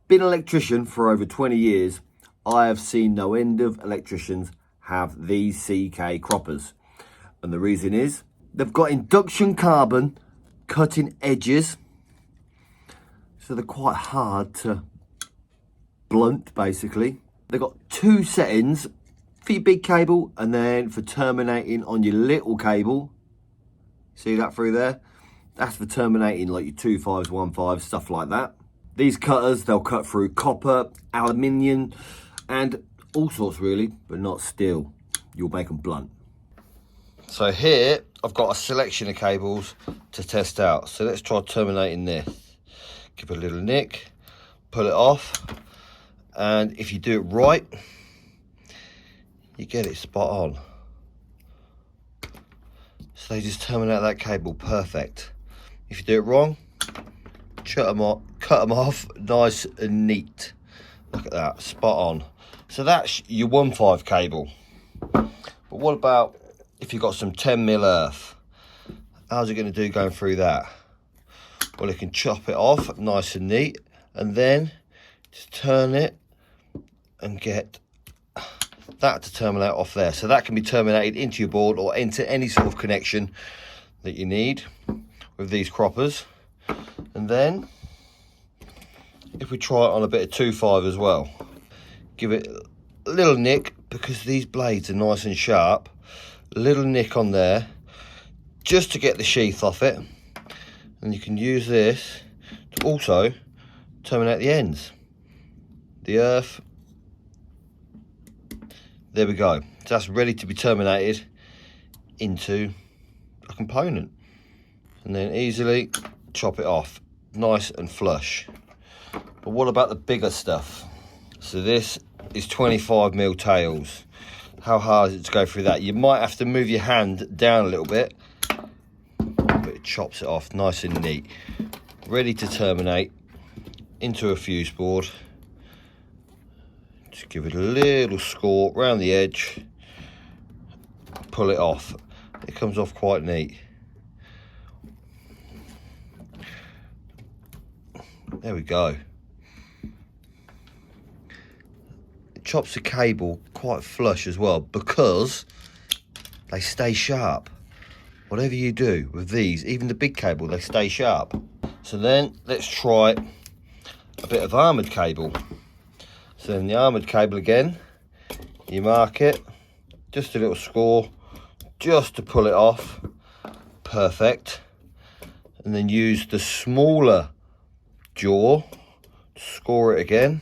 Been an electrician for over 20 years, I have seen no end of electricians have these CK croppers. And the reason is, they've got induction carbon cutting edges, so they're quite hard to blunt, basically. They've got two settings for your big cable and then for terminating on your little cable. See that through there? That's for terminating like your 2.5s, 1.5s, stuff like that. These cutters, they'll cut through copper, aluminium, and all sorts really, but not steel. You'll make them blunt. So here, I've got a selection of cables to test out. So let's try terminating this. Give it a little nick, pull it off, and if you do it right, you get it spot on. So they just terminate that cable perfect. If you do it wrong, cut them off nice and neat. Look at that, spot on. So that's your 1.5 cable. But what about if you've got some 10mm earth? How's it going to do going through that? Well, you can chop it off nice and neat, and then just turn it and get that to terminate off there. So that can be terminated into your board or into any sort of connection that you need with these croppers. And then if we try it on a bit of 2.5 as well, give it a little nick, because these blades are nice and sharp. A little nick on there just to get the sheath off it, and you can use this to also terminate the ends, the earth. There we go. So that's ready to be terminated into a component, and then easily chop it off nice and flush. But what about the bigger stuff? So this is 25mm tails. How hard is it to go through that? You might have to move your hand down a little bit, but it chops it off nice and neat. Ready to terminate into a fuse board. Just give it a little score around the edge, pull it off. It comes off quite neat. There we go. It chops the cable quite flush as well, because they stay sharp. Whatever you do with these, even the big cable, they stay sharp. So then let's try a bit of armoured cable. So then the armoured cable again, you mark it, just a little score, just to pull it off, perfect. And then use the smaller jaw to score it again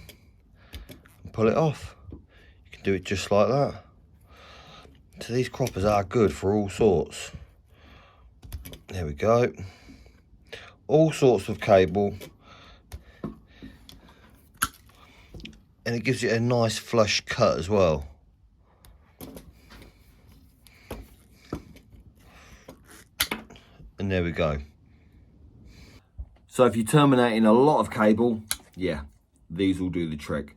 and pull it off. You can do it just like that. So these croppers are good for all sorts. There we go. All sorts of cable. And it gives it a nice flush cut as well. And there we go. So if you're terminating a lot of cable, yeah, these will do the trick.